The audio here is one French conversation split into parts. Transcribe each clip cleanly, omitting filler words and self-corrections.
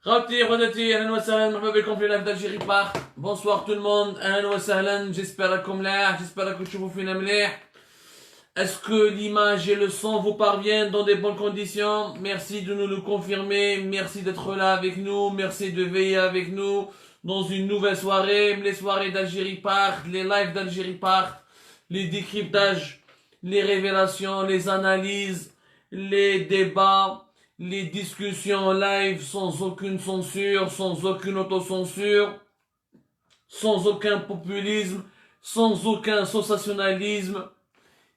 Khabti, Khodati, ahlan wa sahlan, marhaba bikum fi live d'Algérie Park. Bonsoir tout le monde, ahlan wa sahlan, j'espère que vous fina mlih. Est-ce que l'image et le son vous parviennent dans des bonnes conditions? Merci de nous le confirmer, merci d'être là avec nous, merci de veiller avec nous dans une nouvelle soirée, les soirées d'Algérie Park, les lives d'Algérie Park, les décryptages, les révélations, les analyses, les débats, les discussions en live sans aucune censure, sans aucune autocensure, sans aucun populisme, sans aucun sensationnalisme,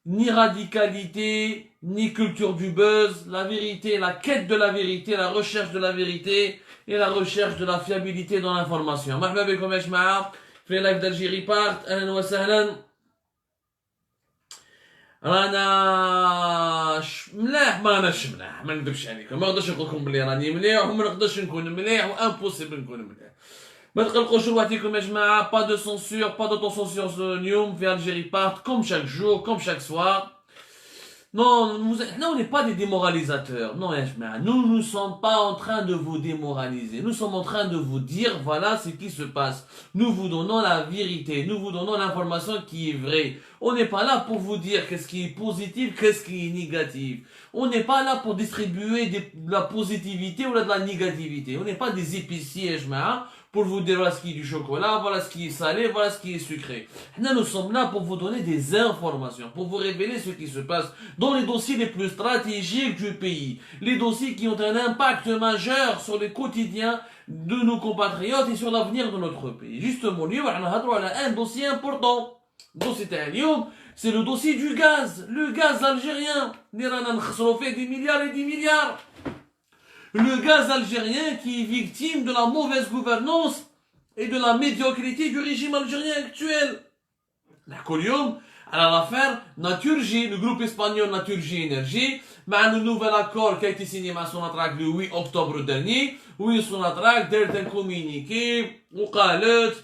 ni radicalité, ni culture du buzz, la vérité, la quête de la vérité, la recherche de la vérité et la recherche de la fiabilité dans l'information. Marhaba bikum ya jama'a, في live d'Algérie Part, ahlan wa sahlan. رانا ملاح ما راناش ملاح ما نكذبش عليكم ما نقدرش نقول لكم بلي راني مليح وما نقدرش نكون مليح وامبوسيبل نكون مليح ما تقلقوش روحكم يا جماعه با دو سونسور با دوتوسونسور اليوم في الجيري بارت كوم شاك جور كوم شاك سوار. Non, on n'est pas des démoralisateurs. Non, nous ne sommes pas en train de vous démoraliser. Nous sommes en train de vous dire, voilà ce qui se passe. Nous vous donnons la vérité. Nous vous donnons l'information qui est vraie. On n'est pas là pour vous dire qu'est-ce qui est positif, qu'est-ce qui est négatif. On n'est pas là pour distribuer de la positivité ou de la négativité. On n'est pas des épiciers, pour vous dire voilà ce qui est du chocolat, voilà ce qui est salé, voilà ce qui est sucré. Nous sommes là pour vous donner des informations, pour vous révéler ce qui se passe dans les dossiers les plus stratégiques du pays, les dossiers qui ont un impact majeur sur le quotidien de nos compatriotes et sur l'avenir de notre pays. Justement, on a un dossier important. Le dossier c'est le dossier du gaz, le gaz algérien. On fait des milliards et des milliards. Le gaz algérien qui est victime de la mauvaise gouvernance et de la médiocrité du régime algérien actuel. Alors l'affaire Naturgy, le groupe espagnol Naturgy Energy, مع le nouvel accord qui a été signé par Sonatrach le 8 octobre dernier, où Sonatrach a un communiqué, وقالت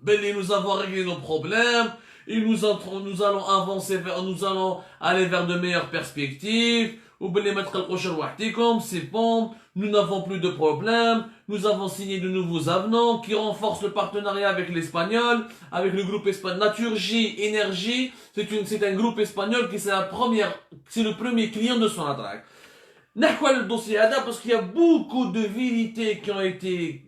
بلي nous avons réglé nos problèmes, et nous allons avancer nous allons aller vers de meilleures perspectives. C'est bon, nous n'avons plus de problème, nous avons signé de nouveaux avenants qui renforcent le partenariat avec l'espagnol, avec le groupe espagnol Naturgy Energy. C'est un groupe espagnol qui c'est le premier client de Sonatrach. N'importe le dossier parce qu'il y a beaucoup de vérités qui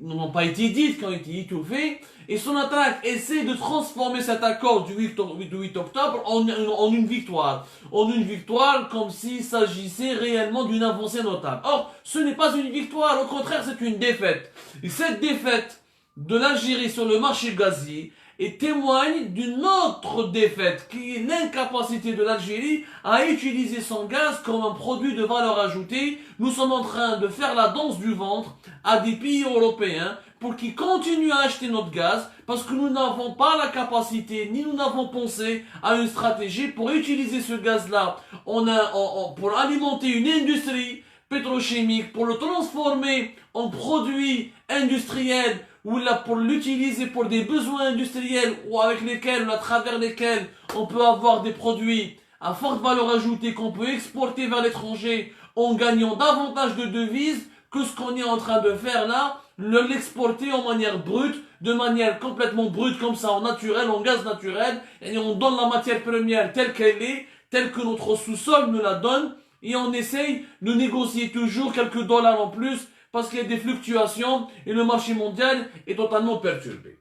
n'ont pas été dites, qui ont été étouffées, et Sonatrach essaie de transformer cet accord du 8 octobre en une victoire. En une victoire comme s'il s'agissait réellement d'une avancée notable. Or, ce n'est pas une victoire, au contraire, c'est une défaite. Et cette défaite de l'Algérie sur le marché gazier et témoigne d'une autre défaite qui est l'incapacité de l'Algérie à utiliser son gaz comme un produit de valeur ajoutée. Nous sommes en train de faire la danse du ventre à des pays européens pour qu'ils continuent à acheter notre gaz parce que nous n'avons pas la capacité ni nous n'avons pensé à une stratégie pour utiliser ce gaz-là pour alimenter une industrie pétrochimique, pour le transformer en produit industriel ou là pour l'utiliser pour des besoins industriels ou avec lesquels ou à travers lesquels on peut avoir des produits à forte valeur ajoutée qu'on peut exporter vers l'étranger en gagnant davantage de devises que ce qu'on est en train de faire là, l'exporter en manière brute, de manière complètement brute comme ça, en naturel, en gaz naturel, et on donne la matière première telle qu'elle est, telle que notre sous-sol nous la donne, et on essaye de négocier toujours quelques dollars en plus parce qu'il y a des fluctuations et le marché mondial est totalement perturbé.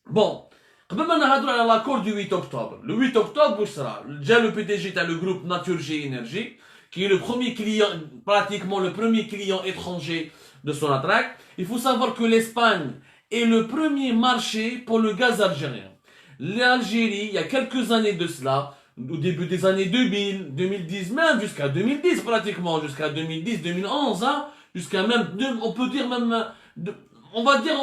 Bon, قبل ما نهضروا على l'accord du 8 octobre. Le 8 octobre, où sera déjà le PDG est le groupe Naturgy Energy, qui est le premier client, pratiquement le premier client étranger de Sonatrach. Il faut savoir que l'Espagne est le premier marché pour le gaz algérien. L'Algérie, il y a quelques années de cela, au début des années 2000, 2010 même, jusqu'à 2010 pratiquement, jusqu'à 2010, 2011, hein, jusqu'à même, on peut dire même, on va dire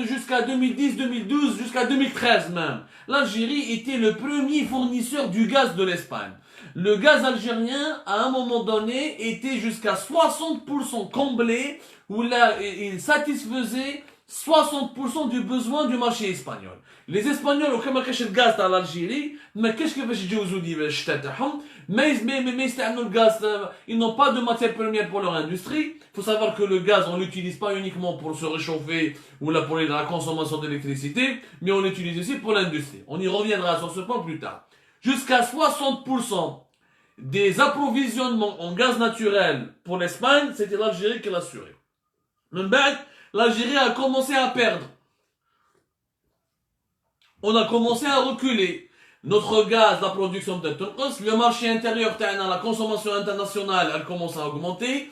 jusqu'à 2010, 2012, jusqu'à 2013 même. L'Algérie était le premier fournisseur du gaz de l'Espagne. Le gaz algérien, à un moment donné, était jusqu'à 60% comblé, où là, il satisfaisait 60% du besoin du marché espagnol. Les Espagnols, au كما كاش الغاز تاع l'Algérie, ما كاش كيفاش يتجوزوا ديما الشتاء تاعهم، ما يستعملوا الغاز, ils n'ont pas de matière première pour leur industrie. Il faut savoir que le gaz, on l'utilise pas uniquement pour se réchauffer ou là pour la consommation d'électricité, mais on l'utilise aussi pour l'industrie. On y reviendra sur ce point plus tard. Jusqu'à 60% des approvisionnements en gaz naturel pour l'Espagne, c'était l'Algérie qui l'assurait. L'Algérie a commencé à perdre. On a commencé à reculer. Notre gaz, la production de le marché intérieur, la consommation internationale, elle commence à augmenter.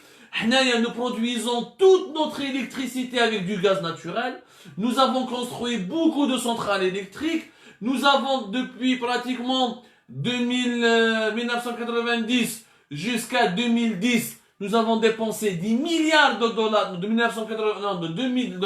Nous produisons toute notre électricité avec du gaz naturel. Nous avons construit beaucoup de centrales électriques. Nous avons depuis pratiquement 1990 jusqu'à 2010, nous avons dépensé 10 milliards de dollars de 1980, non, de 2000,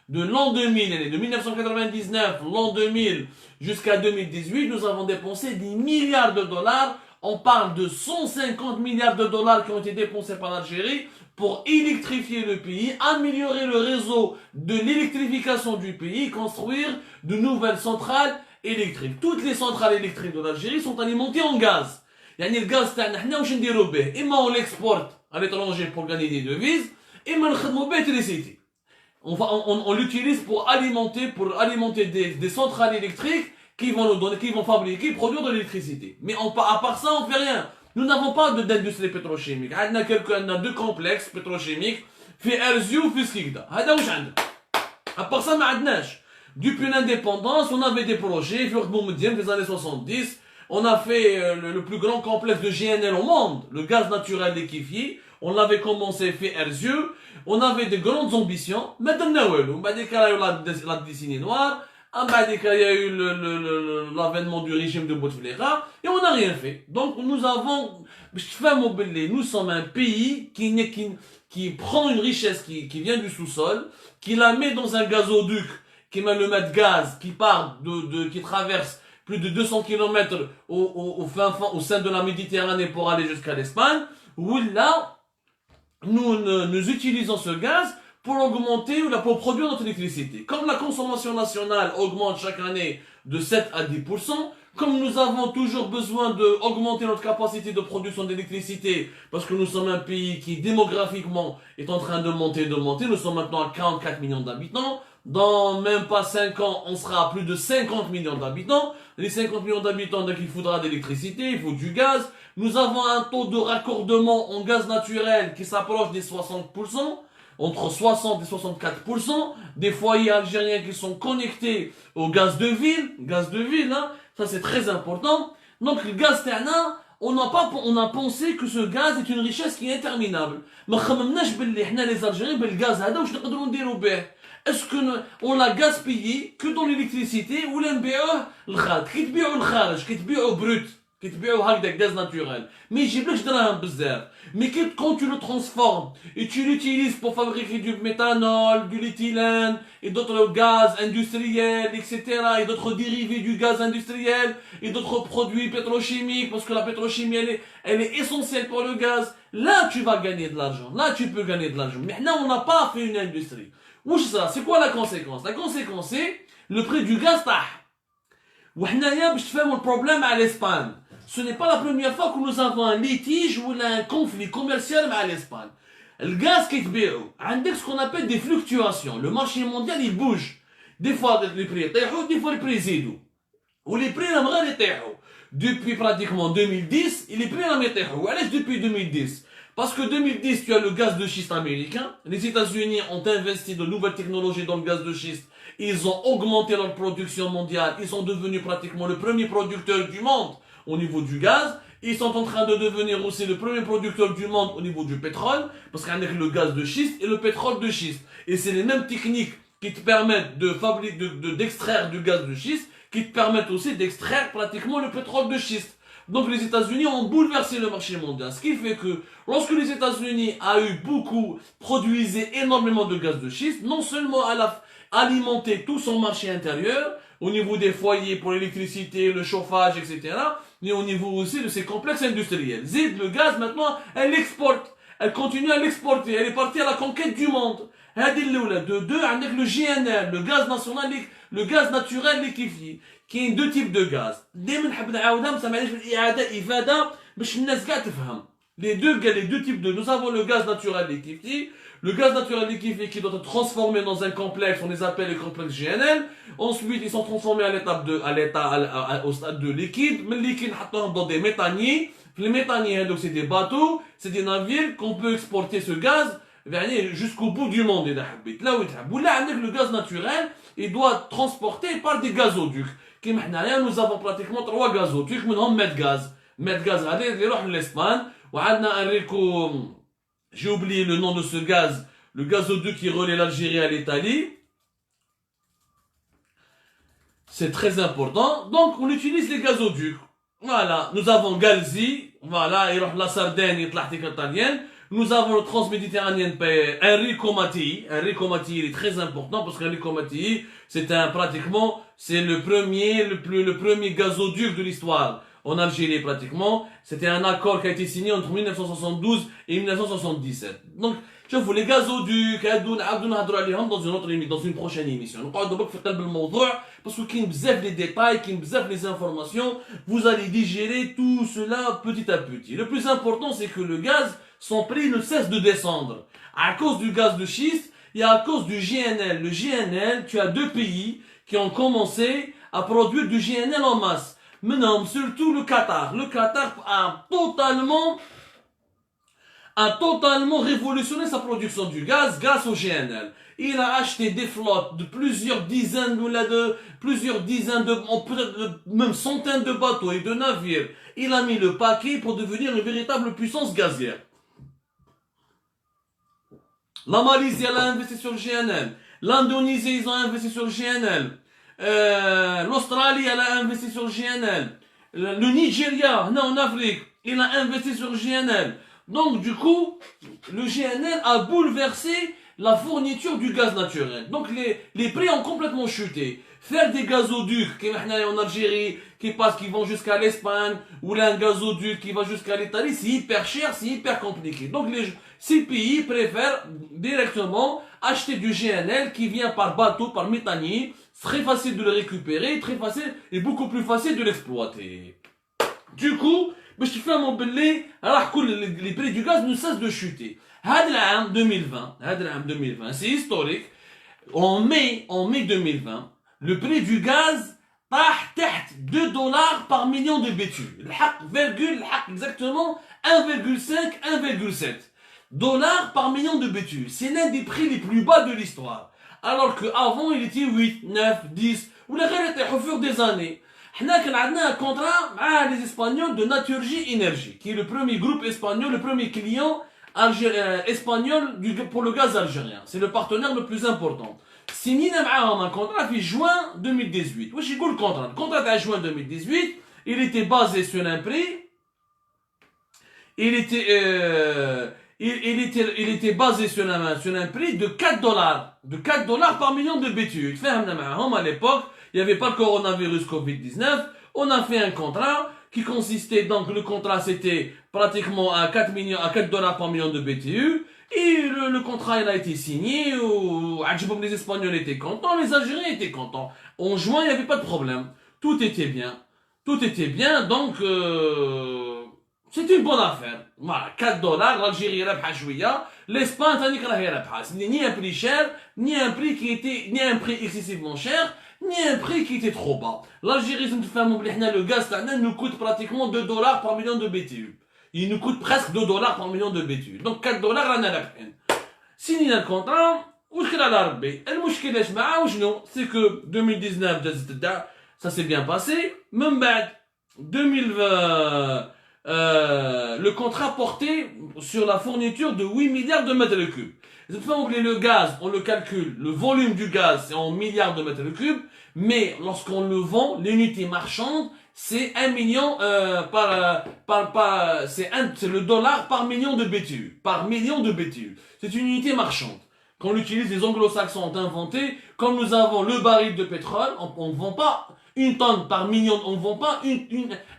de l'an 2000, et de 1999, l'an 2000 jusqu'à 2018, nous avons dépensé 10 milliards de dollars. On parle de 150 milliards de dollars qui ont été dépensés par l'Algérie pour électrifier le pays, améliorer le réseau de l'électrification du pays, construire de nouvelles centrales électriques. Toutes les centrales électriques de l'Algérie sont alimentées en gaz. يعني الغاز تاعنا حنا واش نديرو به؟ اما on l'exporte à l'étranger pour gagner des devises, اما نخدمو به électricité. On l'utilise pour alimenter des centrales électriques qui vont nous donner, qui vont fabriquer, produire de l'électricité. Mais à part ça, on fait rien. Nous n'avons pas d'industrie pétrochimique. On a deux complexes pétrochimiques, في ارزيو وفي سكيكدا. هذا واش عندنا. À part ça, ما عندناش. Depuis l'indépendance, on avait des projets, des années 70. On a fait le plus grand complexe de GNL au monde, le gaz naturel liquéfié. On l'avait commencé fait Erzieux. On avait de grandes ambitions. Maintenant, il y a eu la décennie noire. Il y a eu l'avènement du régime de Bouteflika. Et on n'a rien fait. Donc, nous sommes un pays qui prend une richesse qui vient du sous-sol, qui la met dans un gazoduc, qui met le mètre gaz, qui part qui traverse plus de 200 km au sein de la Méditerranée pour aller jusqu'à l'Espagne, où là, nous utilisons ce gaz pour augmenter ou pour produire notre électricité. Comme la consommation nationale augmente chaque année de 7 à 10%, comme nous avons toujours besoin d'augmenter notre capacité de production d'électricité, parce que nous sommes un pays qui démographiquement est en train de monter, nous sommes maintenant à 44 millions d'habitants. Dans même pas 5 ans, on sera à plus de 50 millions d'habitants. Les 50 millions d'habitants, donc il faudra d'électricité, il faut du gaz. Nous avons un taux de raccordement en gaz naturel qui s'approche des 60%, entre 60 et 64%. Des foyers algériens qui sont connectés au gaz de ville, hein. Ça c'est très important. Donc le gaz ternain, on a pensé que ce gaz est une richesse qui est interminable. Mais les Algériens, le gaz, est-ce qu'on l'a gaspillé que dans l'électricité ou l'NBE le brut, gaz naturel. Mais j'ai plus de mais quand tu le transformes et tu l'utilises pour fabriquer du méthanol, du l'éthylène et d'autres gaz industriels, etc. et d'autres dérivés du gaz industriel et d'autres produits pétrochimiques, parce que la pétrochimie elle est essentielle pour le gaz, là tu vas gagner de l'argent, là tu peux gagner de l'argent. Maintenant on n'a pas fait une industrie. C'est quoi la conséquence? La conséquence c'est le prix du gaz tah. وحنايا باش تفهموا البروبلème à l'Espagne. Ce n'est pas la première fois que nous avons un litige ou un conflit commercial avec l'Espagne. Le gaz qui est عندك ce qu'on appelle des fluctuations. Le marché mondial il bouge. Des fois les prix يطيحوا, des fois les prix يزيدوا. Ou les prix راهم غير يطيحوا. Depuis pratiquement 2010, les prix راهم يطيحوا. وعلاش depuis 2010? Parce que 2010, tu as le gaz de schiste américain. Les États-Unis ont investi de nouvelles technologies dans le gaz de schiste. Ils ont augmenté leur production mondiale. Ils sont devenus pratiquement le premier producteur du monde au niveau du gaz. Ils sont en train de devenir aussi le premier producteur du monde au niveau du pétrole. Parce qu'il y a le gaz de schiste et le pétrole de schiste. Et c'est les mêmes techniques qui te permettent d'extraire du gaz de schiste, qui te permettent aussi d'extraire pratiquement le pétrole de schiste. Donc les États-Unis ont bouleversé le marché mondial. Ce qui fait que lorsque les États-Unis produisaient énormément de gaz de schiste, non seulement elle a alimenté tout son marché intérieur, au niveau des foyers pour l'électricité, le chauffage, etc., mais au niveau aussi de ses complexes industriels. Zid, le gaz, maintenant, elle l'exporte. Elle continue à l'exporter. Elle est partie à la conquête du monde. هذه الاولى دو عندك لو جي ان ال لو غاز ناسيونال لو غاز ناتورال ليكيفي. كاين دو تيب دو غاز دائما نحب نعاودها ما سمعناش في الاعاده افاده باش الناس كاع تفهم. Les deux types de... Nous avons le gaz naturel liquéfié. Le gaz naturel liquéfié qui doit être transformé dans un complexe, on les appelle les complexes GNL. Ensuite, ils sont transformés au stade de liquide. Mais le liquide, dans des méthaniers. Les méthaniers, donc c'est des bateaux, c'est des navires qu'on peut exporter ce gaz jusqu'au bout du monde. Là où le gaz naturel, il doit être transporté par des gazoducs. Nous avons pratiquement 3 gazoducs, mais Medgaz. Medgaz, il est en Espagne. J'ai oublié le nom de ce gaz, le gazoduc qui relie l'Algérie à l'Italie. C'est très important. Donc, on utilise les gazoducs. Voilà. Nous avons Galzi. Voilà. Et la Sardaigne et l'Atlantique italienne. Nous avons le transméditerranéen Enrico Mattei. Enrico Mattei, il est très important parce qu'Enrico Mattei, c'est le premier gazoduc de l'histoire. En Algérie pratiquement, c'était un accord qui a été signé entre 1972 et 1977. Donc, je vous les gazoducs, dans une prochaine émission. Nous parlons de parce que qu'il y a les détails, qu'il y a les informations, vous allez digérer tout cela petit à petit. Le plus important, c'est que le gaz, son prix ne cesse de descendre. À cause du gaz de schiste et à cause du GNL. Le GNL, tu as 2 pays qui ont commencé à produire du GNL en masse. Maintenant, surtout le Qatar. Le Qatar a totalement révolutionné sa production du gaz grâce au GNL. Il a acheté des flottes de plusieurs dizaines même centaines de bateaux et de navires. Il a mis le paquet pour devenir une véritable puissance gazière. La Malaisie, elle a investi sur le GNL. L'Indonésie, ils ont investi sur le GNL. L'Australie, elle a investi sur le GNL. Le Nigeria, en Afrique, il a investi sur le GNL. Donc, du coup, le GNL a bouleversé la fourniture du gaz naturel. Donc, les prix ont complètement chuté. Faire des gazoducs, comme en Algérie, qui vont jusqu'à l'Espagne, ou là, un gazoduc qui va jusqu'à l'Italie, c'est hyper cher, c'est hyper compliqué. Donc, ces pays préfèrent directement acheter du GNL qui vient par bateau, par méthanier. C'est très facile de le récupérer, très facile et beaucoup plus facile de l'exploiter. Du coup, je fais mon belé, alors que les prix du gaz ne cessent de chuter. 2020, c'est historique. En mai 2020, le prix du gaz تحت 2 dollars par million de BTU. Exactement 1,5, 1,7 dollars par million de BTU. C'est l'un des prix les plus bas de l'histoire. Alors qu'avant, il était 8, 9, 10, ou la réalité au fur des années. On a un contrat avec les Espagnols de Naturgy Energy, qui est le premier groupe espagnol, le premier client espagnol pour le gaz algérien. C'est le partenaire le plus important. Signé un contrat en juin 2018. Oui, j'ai le contrat. Le contrat de juin 2018, il était basé sur un prix. Il était basé sur un prix de 4 dollars. De 4 dollars par million de BTU. À l'époque, il n'y avait pas le coronavirus Covid-19. On a fait un contrat qui consistait, donc le contrat c'était pratiquement à 4 dollars par million de BTU. Et le contrat il a été signé. Les Espagnols étaient contents, les Algériens étaient contents. En juin, il n'y avait pas de problème. Tout était bien. Tout était bien, donc... c'est une bonne affaire. Voilà, 4 dollars, l'Algérie ربحها شوية, l'Espagne تانيك راهي ربحها. Ce n'est ni un prix cher, ni un prix excessivement cher, ni un prix qui était trop bas. L'Algérie, le gaz nous coûte pratiquement 2 dollars par million de BTU. Il nous coûte presque 2 dollars par million de BTU. Donc 4 dollars, on a la peine. Signé le contrat, وشكل على ربي. المشكل اش معاه وشنو؟ C'est que 2019 ça s'est bien passé. Même بعد 2020 le contrat portait sur la fourniture de 8 milliards de mètres cubes. Le gaz, on le calcule, le volume du gaz c'est en milliards de mètres cubes, mais lorsqu'on le vend, l'unité marchande, c'est 1 million c'est le dollar par million de BTU. Par million de BTU. C'est une unité marchande. Quand on l'utilise, les anglo-saxons ont inventé, comme nous avons le baril de pétrole, on ne vend pas 1 tonne par million, on ne vend pas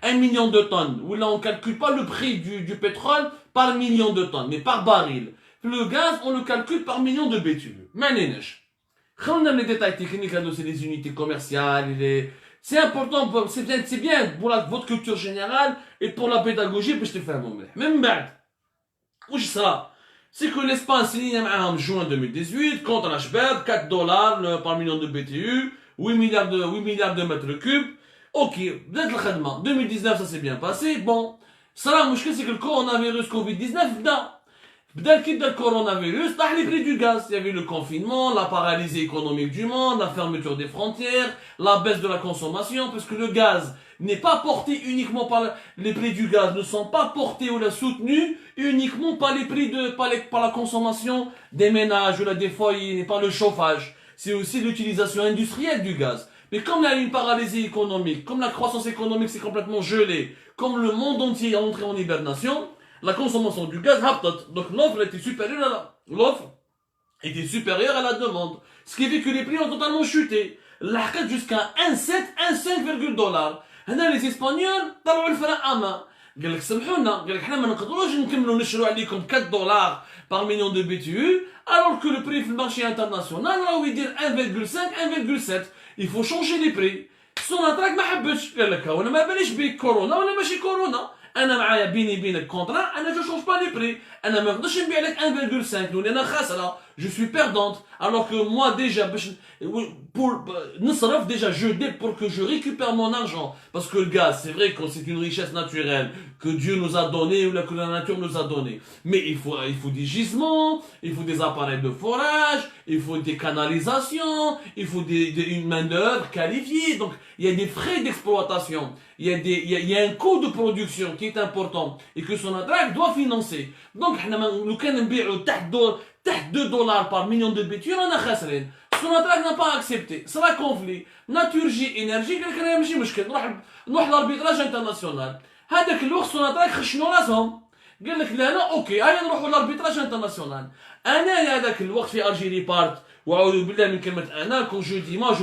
1 million de tonnes. Où là, on ne calcule pas le prix du pétrole par million de tonnes, mais par baril. Le gaz, on le calcule par million de BTU. Manenech. Quand on a les détails techniques, c'est les unités commerciales, c'est important, c'est bien pour votre culture générale et pour la pédagogie, puis je te fais un moment. Même بعد, où sera? C'est que l'Espagne signe en juin 2018 contre la Schbeb, 4 dollars par million de BTU, 8 milliards de mètres cubes. Ok, peut-être le khadma. 2019, ça s'est bien passé. Bon, ça là, c'est que le coronavirus Covid-19, بدأ كي بدا الكورونا طاح les prix du gaz. Il y avait le confinement, la paralysie économique du monde, la fermeture des frontières, la baisse de la consommation, parce que le gaz n'est pas porté uniquement par les prix du gaz ne sont pas portés ou soutenus uniquement par les prix par la consommation des ménages ou des foyers, par le chauffage. C'est aussi l'utilisation industrielle du gaz. Mais comme il y a une paralysie économique, comme la croissance économique s'est complètement gelée, comme le monde entier est entré en hibernation, la consommation du gaz haptot. Donc l'offre était supérieure à la demande. Ce qui fait que les prix ont totalement chuté. L'arcade jusqu'à 1,7, 1,5 dollars. Les Espagnols, طلعوا الفرق أما. قال لك سمحونا، قال لك احنا ما نقدروش نكملوا نشروا عليكم 4 dollars par million de BTU, alors que le prix في المارشي international راهو يدير 1,5, 1,7. Il faut changer les prix. سوناتراك ما حبتش، قال لك وانا ما باليش بيك كورونا ولا ماشي كورونا. انا معايا بيني بينك كونترا انا جو شونج با لي بري انا ما نقدرش نبيع لك 1,5 نولي انا خاسره je suis perdante alors que moi déjà pour نصرف déjà je dé pour que je récupère mon argent parce que le gaz c'est vrai que c'est une richesse naturelle que Dieu nous a donné ou que la nature nous a donné mais il faut des gisements il faut des appareils de forage il faut des canalisations il faut une main d'œuvre qualifiée donc il y a des frais d'exploitation il y a un coût de production qui est important et que Sonatrach doit financer. Donc, nous avons تحت 2 dollars par million de BTU, on a خاسرين. Sonatrach n'a pas accepté. C'est un conflit. Naturgy Energy قال لك انا ماشي مشكل نروح لاربيتراج انترناسيونال. هذاك الوقت Sonatrach خشنوا راسهم. قال لك لا لا اوكي هيا نروحوا لاربيتراج انترناسيونال. انا هذاك الوقت في الجيري بارت وأعوذ بالله من كلمة أنا quand je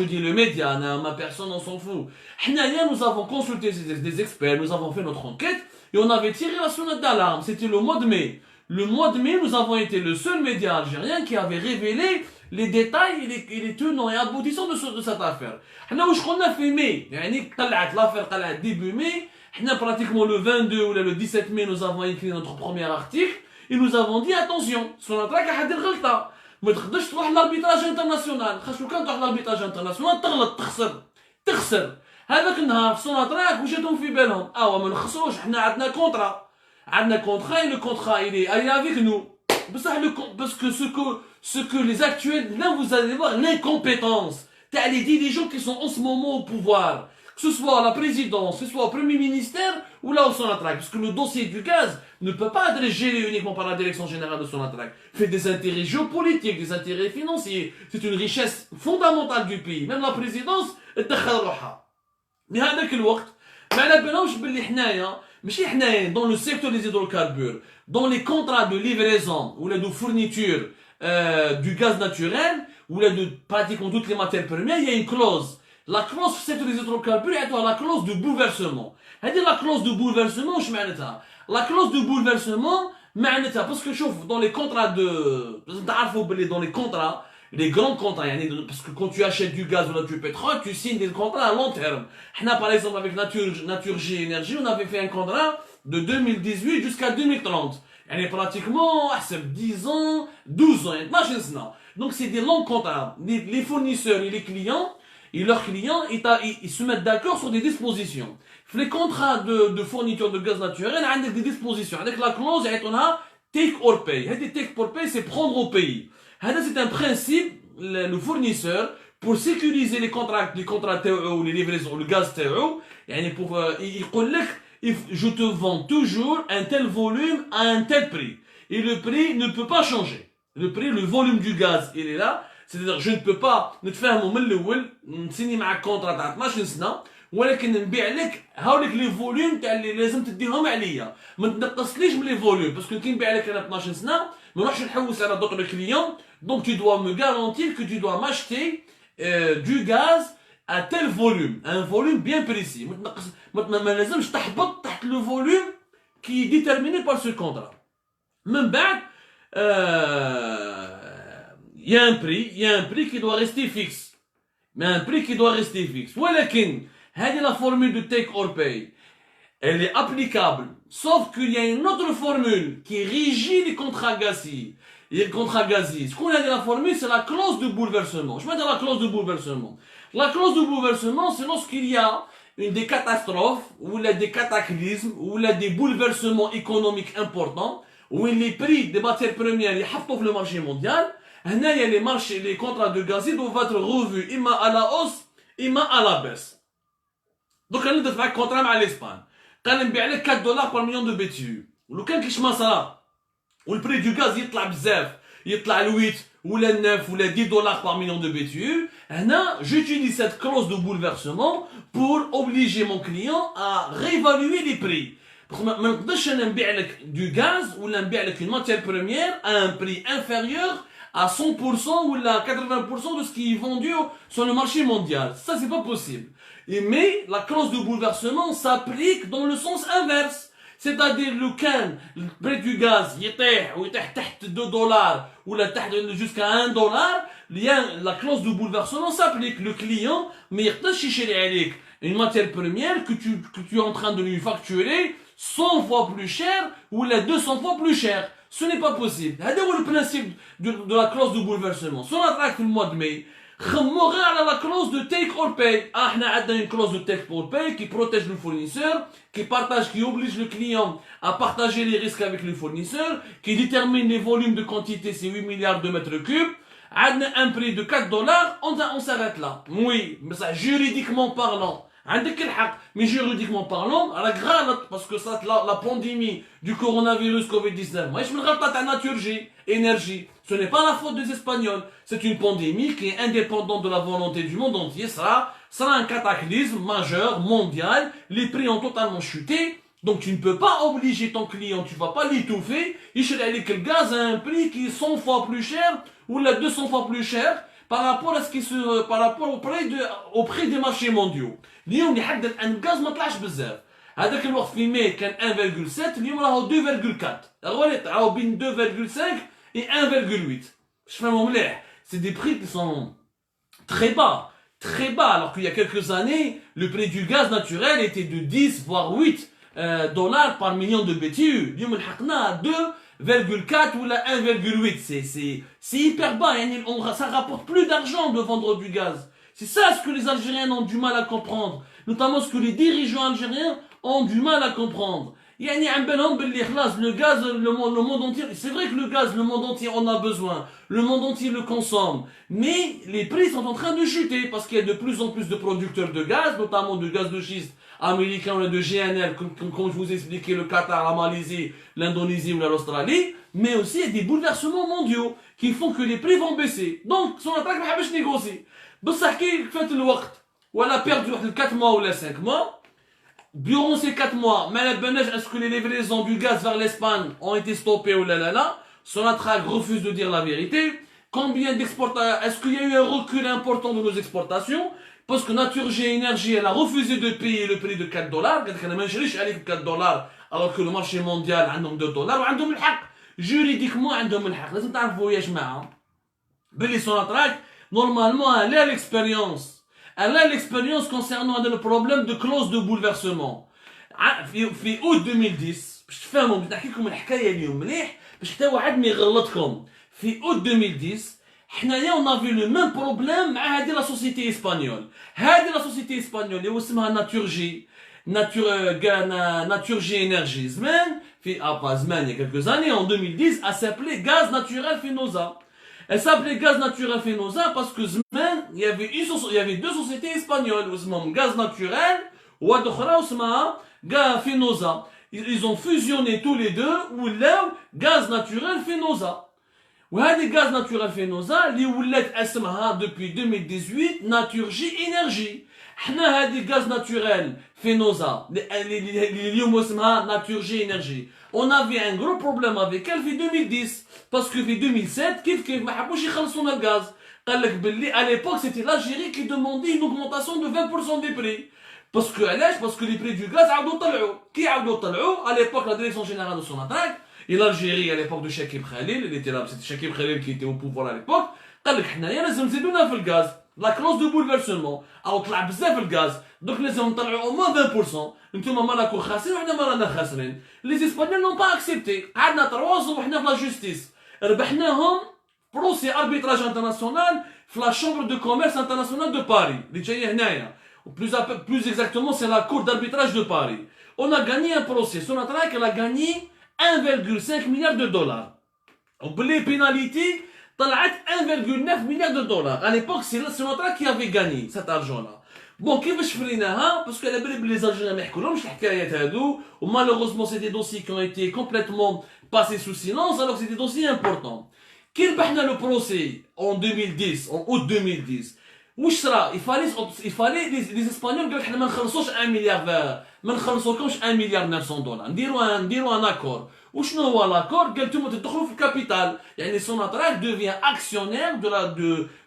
dis le média أنا ma personne on s'en fout. حنايا nous avons consulté des experts, nous avons fait notre enquête et on avait tiré la sonnette d'alarme. C'était le mois de mai. Le mois de mai, nous avons été le seul média algérien qui avait révélé les détails et les tenants et aboutissants de cette affaire. حنا واش قلنا في mai يعني طلعت l'affaire طلعت début mai. حنا pratiquement le 22 ou le 17 mai nous avons écrit notre premier article et nous avons dit attention Sonatrach راح دير غلطة. ما تقدرش تروح لاربيتراج انترناسيونال خاطر لو كان تروح لاربيتراج انترناسيونال تغلط تخسر هذاك النهار في Sonatrach وجاتهم في بالهم ما نخسروش حنا عندنا كونترا et le contrat il est avec nous بصح parce que ce que les actuels là vous allez voir l'incompétence t'as les dirigeants qui sont en ce moment au pouvoir que ce soit la présidence, que ce soit au premier ministère ou là au Sonatrach, parce que le dossier du gaz ne peut pas être géré uniquement par la direction générale de Sonatrach. Fait des intérêts géopolitiques, des intérêts financiers. C'est une richesse fondamentale du pays. Même la présidence, mais هذاك الوقت ما على بالهمش باللي حنايا ماشي حنايا dans le secteur des hydrocarbures, dans les contrats de livraison ou de fourniture du gaz naturel ou de pratiquement toutes les matières premières, il y a une clause. La clause في secteur des hydrocarbures يعطوها la clause de bouleversement. هذه la clause de bouleversement واش معناتها؟ La clause de bouleversement معناتها باسكو شوف dans les contrats de تعرفوا باللي dans les contrats les grands contrats يعني parce que quand tu achètes du gaz ou du pétrole tu signes des contrats à long terme. حنا par exemple avec Naturgy Energy on avait fait un contrat de 2018 jusqu'à 2030. يعني pratiquement حسب 10 ans 12 ans 12 سنة. Donc c'est des longs contrats. Les fournisseurs et les clients et leurs clients, ils se mettent d'accord sur des dispositions. Les contrats de fourniture de gaz naturel, il y a des dispositions. Avec la clause, il y a take or pay. Take or pay, c'est prendre au pays. C'est un principe, le fournisseur, pour sécuriser les contrats TO, les livraisons, le gaz TO, il dit, je te vends toujours un tel volume à un tel prix. Et le prix ne peut pas changer. Le volume du gaz, il est là. C'est-à-dire je ne peux pas نتفاهموا من الاول نسيني معك كونترا تاع 12 سنه ولكن نبيع لك هاوليك لي فوليوم تاع اللي لازم تديهم عليا ما تنقصليش من لي فوليوم باسكو كي نبيع لك انا 12 سنه ما نروحش نحوس على دوطر كليون donc tu dois me garantir que tu dois m'acheter du gaz à tel volume un volume bien précis ما لازمش تحبط تحت le volume qui est déterminé par ce contrat من بعد il y a un prix qui doit rester fixe. Mais un prix qui doit rester fixe. ولكن هذه la formule de take or pay, elle est applicable, sauf qu'il y a une autre formule qui régit les contrats gaziers. Et les contrats gaziers, ce qu'on a dit la formule, c'est la clause de bouleversement. Je vais dire la clause de bouleversement. La clause de bouleversement, c'est lorsqu'il y a des catastrophes, ou là des cataclysmes, ou là des bouleversements économiques importants, où les prix des matières premières يحطوا في le marché mondial. هنايا les contrats de gazier doivent être revus, imma à la hausse, imma à la baisse. Donc انا ندفع contrat مع l'Espagne. قال نبيع لك 4 دولار par million de BTU. ولو كان كاش ما صرا والبري دو غاز يطلع بزاف، يطلع ل 8 ولا 9 ولا 10 دولار par million de BTU، هنا j'utilise cette clause de bouleversement pour obliger mon client à réévaluer les prix. ما نقدرش انا نبيع لك du gaz ولا نبيع لك une matière première à un prix inférieur à 100% ou à 80% de ce qui est vendu sur le marché mondial. Ça, c'est pas possible. Mais la clause de bouleversement s'applique dans le sens inverse. C'est-à-dire, le prix du gaz, il est 2 dollars, ou jusqu'à 1 dollar, la clause de bouleversement s'applique. Le client, mais il une matière première que tu es en train de lui facturer 100 fois plus cher, ou 200 fois plus cher. Ce n'est pas possible. C'est le principe de la clause de bouleversement. Si on attaque le mois de mai, on a la clause de take or pay. On a une clause de take or pay qui protège le fournisseur, qui oblige le client à partager les risques avec le fournisseur, qui détermine les volumes de quantité, c'est 8 milliards de mètres cubes. On a un prix de 4 dollars, on s'arrête là. Oui, mais ça, juridiquement parlant, mais juridiquement parlant, parce que ça, la pandémie du coronavirus Covid-19, moi je me rappelle à Naturgy, énergie, ce n'est pas la faute des Espagnols, c'est une pandémie qui est indépendante de la volonté du monde entier, ça sera un cataclysme majeur, mondial, les prix ont totalement chuté, donc tu ne peux pas obliger ton client, tu ne vas pas l'étouffer, il que le gaz a un prix qui est 100 fois plus cher, ou 200 fois plus cher, par rapport à ce qui se, par rapport au prix des marchés mondiaux. اليوم يحدد ان الغاز ما طلعش بزاف. هذاك الوقت في ماي كان 1.7، اليوم راهو 2.4. راهو بين 2.5 et 1.8. Je fais mon mleh. C'est des prix qui sont très bas, alors qu'il y a quelques années, le prix du gaz naturel était de 10 voire 8 dollars par million de BTU. اليوم لحقنا 2.4 ou 1.8. C'est hyper bas. Ça rapporte plus d'argent de vendre du gaz. C'est ça ce que les Algériens ont du mal à comprendre. Notamment ce que les dirigeants algériens ont du mal à comprendre. Le gaz, le monde entier, c'est vrai que le gaz, le monde entier en a besoin. Le monde entier le consomme. Mais les prix sont en train de chuter parce qu'il y a de plus en plus de producteurs de gaz, notamment de gaz de schiste américain ou de GNL, comme je vous ai expliqué, le Qatar, la Malaisie, l'Indonésie ou l'Australie. Mais aussi, il y a des bouleversements mondiaux qui font que les prix vont baisser. Donc, son attaque va pas négocier. بصح كي فات الوقت ولا perdu 4 mois ou 5 mois, durant ces 4 mois, ما على بالناش est-ce que les livraisons du gaz vers l'Espagne ont été stoppées ou là. Sonatrach refuse de dire la vérité. Combien d'exportations, est-ce qu'il y a eu un recul important de nos exportations? Parce que Naturgy Énergie, elle a refusé de payer le prix de 4 dollars. Elle n'a même pas 4 dollars, alors que le marché mondial a 2 dollars. وعندهم الحق. Juridiquement, عندهم الحق. لازم تعرفوا يا جماعة. بلي Sonatrach, normalement, elle a l'expérience. Elle a l'expérience concernant le problème de clause de bouleversement. في août 2010 باش تفهموا نحكي لكم الحكايه اليوم مليح باش حتى واحد ما يغلطكم. في août 2010 حنايا on a vu le même problème مع هذه لا سوسيتي اسبانيول. هذه لا سوسيتي اسبانيول اللي اسمها Naturgy Énergie. زمان في زمان il y a quelques années en 2010 elle s'appelait Gaz Naturel Fenosa. Elle s'appelait Gaz Naturel Fenosa parce que il y avait deux sociétés espagnoles, Gaz Naturel ou Gaz Fenosa. Ils ont fusionné tous les deux ou Gaz Naturel Fenosa. وهذه Gaz Naturel Fenosa اللي ولات اسمها depuis 2018 Naturgy Énergie. حنا هذه Gaz Naturel Fenosa اللي اليوم اسمها Naturgy Énergie. On avait un gros problème avec elle في 2010 parce que في 2007 كيف ما حبوش يخلصونا الغاز. قال لك باللي à l'époque c'était l'Algérie qui demandait une augmentation de 20% des prix. Parce que les prix du gaz عاودوا طلعوا. كي عاودوا طلعوا à l'époque la direction générale de Sonatrach Et l'Algérie, à l'époque de Chakib Khalil, il était là, c'était Chakib Khalil qui était au pouvoir à l'époque, قال لك حنايا لازم نزيدونا في الغاز. La clause de bouleversement. أو طلع بزاف الغاز. Donc لازم نطلعوا au moins 20%. نتوما مالاكو خاسرين وحنا ما رانا خاسرين. Les Espagnols n'ont pas accepté. قعدنا 3 ans وحنا في لا جوستيس. ربحناهم بروسي اربيتراج انترناسيونال في لا شامبر دو كوميرس انترناسيونال دو باري اللي جايه هنايا. Plus exactement, c'est la cour d'arbitrage de Paris. On a gagné un procès. Sonatrach, elle a gagné 1,5 milliard de dollars. Les pénalités, طلعت 1,9 milliard de dollars. À l'époque, c'est Sonatrach qui avait gagné cet argent-là. Bon, كيفاش فريناها؟ parce qu'elle a بالي les Algériens ما يحكولهمش الحكايات هادو. Malheureusement, c'est des dossiers qui ont été complètement passés sous silence, alors que c'est des dossiers importants. كي ربحنا le procès en 2010, en août 2010. واش صرا؟ يفالي لي اسبانيول قالك حنا ما نخلصوش 1 مليار، ما نخلصوكمش 1 مليار 900 دولار، نديرو ان اكور. وشنو هو لاكور؟ قال نتوما تدخلوا في الكابيتال، يعني سوناتراك دوفيان اكسيونير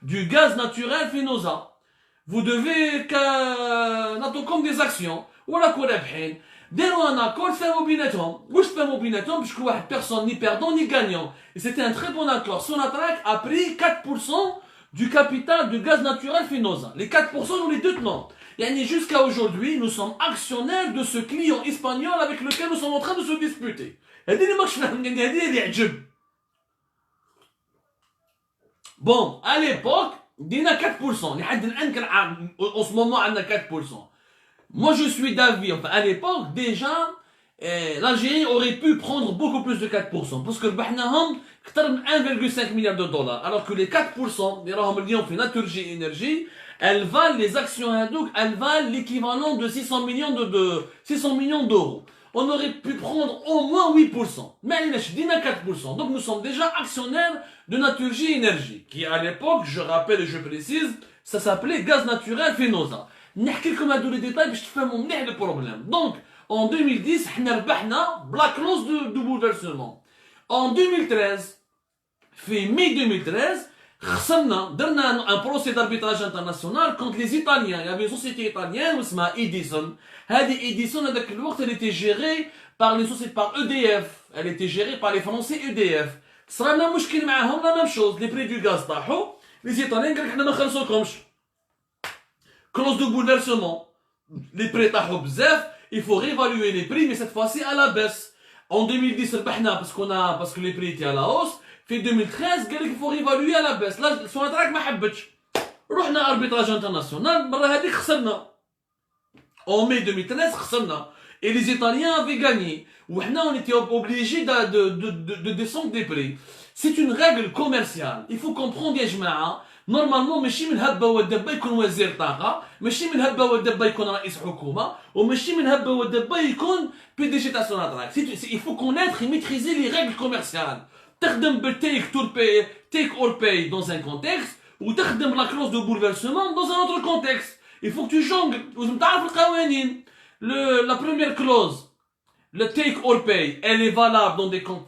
du gaz naturel في نوزا. Vous devez نعطوكم دي زاكسيون وراكو رابحين. داروا ان اكور فهموا بيناتهم. واش فهموا بيناتهم؟ باش كل واحد بيرسون ني بيردون ني غانيون. Et c'était un très bon accord. Sonatrach a pris 4% du capital du gaz naturel Finosa. Les 4% nous les détenons. Et jusqu'à aujourd'hui, nous sommes actionnaires de ce client espagnol avec lequel nous sommes en train de se disputer. Bon, à l'époque, on a 4%. En ce moment, on a 4%. Moi, je suis d'avis, enfin, à l'époque, déjà, l'Algérie aurait pu prendre beaucoup plus de 4%. Parce que le Bahnaham, 1,5 milliard de dollars. Alors que les 4%, Naturgy Energy, elles valent les actions Hadouk, elles valent l'équivalent de 600 millions d'euros. On aurait pu prendre au moins 8%. Mais il y a 4%. Donc nous sommes déjà actionnaires de Naturgy Energy. Qui à l'époque, je rappelle et je précise, ça s'appelait Gaz Naturel Fenosa. نحكي لكم هادو لي ديتاي باش تفهموا مليح le problème. Donc, en 2010, حنا ربحنا بلا clause de bouleversement. En 2013, في mai 2013, خسرنا درنا un procès d'arbitrage international contre les Italiens. Il y avait une société italienne اسمها Edison. هذه Edison هذاك الوقت elle était gérée par les sociétés par EDF. Elle était gérée par les Français EDF. صرا لنا مشكل معاهم la même chose. Les prix du gaz طاحوا. Les Italiens قالك حنا ما نخلصوكمش. Clause de bouleversement. Les prix طاحوا بزاف. Il faut réévaluer les prix mais cette fois-ci à la baisse. En 2010 ربحنا parce que les prix étaient à la hausse. في 2013 قال لك il faut réévaluer à la baisse. لا سوناتراك ما حبتش. رحنا arbitrage international المره هذيك خسرنا. En mai 2013 خسرنا. Et les Italiens avaient gagné. وحنا on était obligé de descendre des prix. C'est une règle commerciale. Il faut comprendre يا جماعه. نورمالمون ماشي من هبه ودبه يكون وزير طاقه، ماشي من هبه ودبه يكون رئيس حكومه، وماشي من هبه ودبه يكون بي دي جي تاع سوناتراك. Il faut connaître et maîtriser les règles commerciales. تخدم بالتيك اور باي dans un contexte وتخدم la clause de bouleversement dans un autre contexte. Il faut que tu jongles. لازم تعرف القوانين. La première clause, le take or pay, elle est valable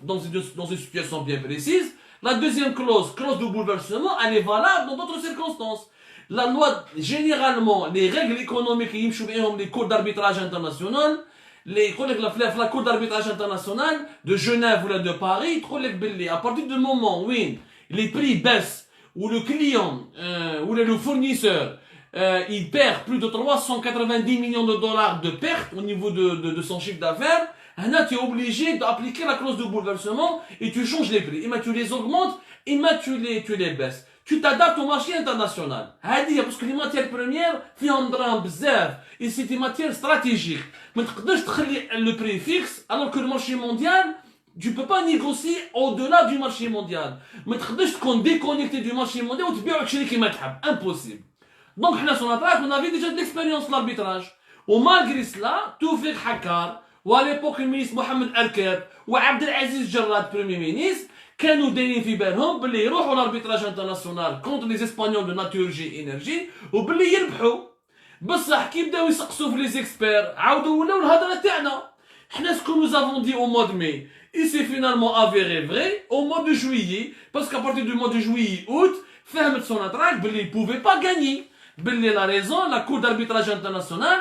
dans une situation bien précise. La deuxième clause de bouleversement, elle est valable dans d'autres circonstances. La loi, généralement, les règles économiques, les cours d'arbitrage international, la cour d'arbitrage international de Genève ou de Paris, à partir du moment où les prix baissent, où le client ou le fournisseur il perd plus de 390 millions de dollars de pertes au niveau de son chiffre d'affaires, là tu es obligé d'appliquer la clause de bouleversement et tu changes les prix. Et tu les augmentes et tu les baisses. Tu t'adaptes au marché international. Parce que les matières premières, et c'est des matières stratégiques. Mais tu peux le prix fixe alors que le marché mondial, tu ne peux pas négocier au-delà du marché mondial. Mais tu peux déconnecter du marché mondial ou tu peux impossible. Donc, on avait déjà de l'expérience de l'arbitrage. Et malgré cela, Toufik Hakkar, ou à l'époque le ministre Mohamed Al-Kab, ou Abdelaziz Jarrad, premier ministre, كانوا دايرين في بالهم باللي يروحوا لاربيتراج انترناسيونال كونتر لي اسبانيول دو ناتورجي انرجي وباللي يربحوا. بصح كي بداو يسقسوا في لي زيكسبير عاودوا ولاو الهضره تاعنا. حنا سكو nous avons dit au mois de mai, et c'est finalement avéré vrai au mois de juillet, parce qu'à partir du mois de juillet août, فهمت سوناتراك باللي ne pouvait pas gagner. باللي la raison, la cour d'arbitrage international,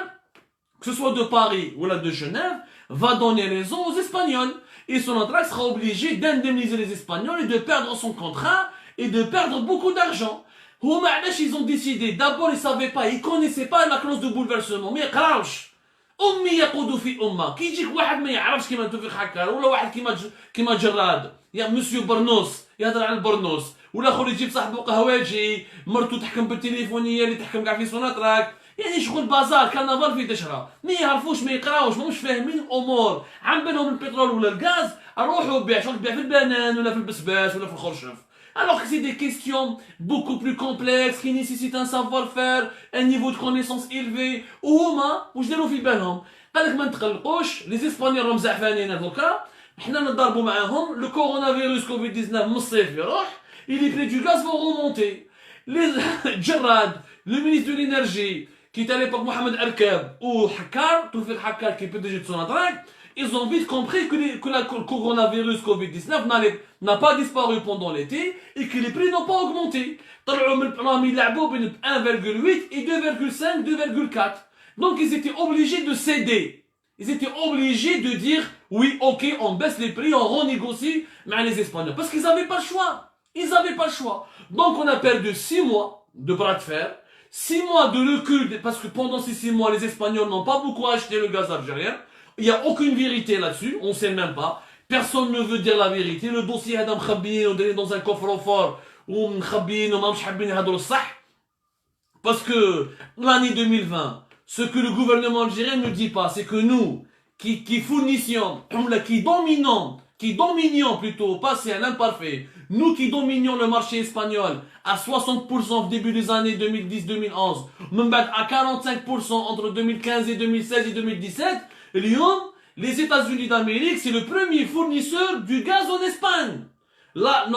que ce soit de Paris ou la de Genève, va donner raison aux Espagnols. et Sonatrach sera obligé d'indemniser les Espagnols et de perdre son contrat et de perdre beaucoup d'argent. Ils ont décidé, d'abord ils ne savaient pas, ils ne connaissaient pas la clause de bouleversement, mais يقراوش. أمي يقود في أمة، كي يجيك واحد ما يعرفش كيما توفيق حكار ولا واحد كيما جراد، يا مسيو برنوس يهضر على البرنوس، ولا اخر يجيب صاحبو قهواجي، مرتو تحكم بالتليفونية اللي تحكم كاع في سوناتراك، يعني شغل بازار كرنفال في دشرة، ما يعرفوش ما يقراوش ماهمش فاهمين الأمور، عم بالهم البترول ولا الغاز، روحوا بيع شغل تبيع في البنان ولا في البسباس ولا في الخرشف. Alors que c'est des questions beaucoup plus complexes qui nécessitent un savoir-faire, un niveau de connaissance élevé. وهما واش داروا في بالهم؟ قال لك ما نتقلقوش، لي اسبانيول راهم زعفانين هذوكا، حنا نضربوا معاهم، le coronavirus Covid-19 من الصيف يروح، et les prix du gaz vont remonter. Les Djerrad, le ministre de l'énergie, qui était à l'époque Mohamed Erkab, ou Hakkar, Toufiq Hakkar qui est PDG de Sonatrach, ils ont vite compris que le coronavirus Covid-19 n'a pas disparu pendant l'été et que les prix n'ont pas augmenté. Ils ont 1,8 et 2,5, 2,4. Donc ils étaient obligés de céder. Ils étaient obligés de dire oui, ok, on baisse les prix, on renégocie avec les Espagnols. Parce qu'ils n'avaient pas le choix. Ils n'avaient pas le choix. Donc on a perdu 6 mois de bras de fer, 6 mois de recul, parce que pendant ces 6 mois, les Espagnols n'ont pas beaucoup acheté le gaz algérien. Il n'y a aucune vérité là-dessus, on ne sait même pas. Personne ne veut dire la vérité. Le dossier est dans un coffre-fort parce que l'année 2020, ce que le gouvernement algérien ne dit pas, c'est que nous, qui fournissions, qui dominions plutôt au passé à l'imparfait, nous qui dominions le marché espagnol à 60% au début des années 2010-2011, même à 45% entre 2015 et 2016 et 2017, les États-Unis d'Amérique, c'est le premier fournisseur du gaz en Espagne. Là,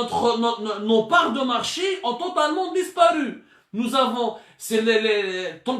nos parts de marché ont totalement disparu. Nous avons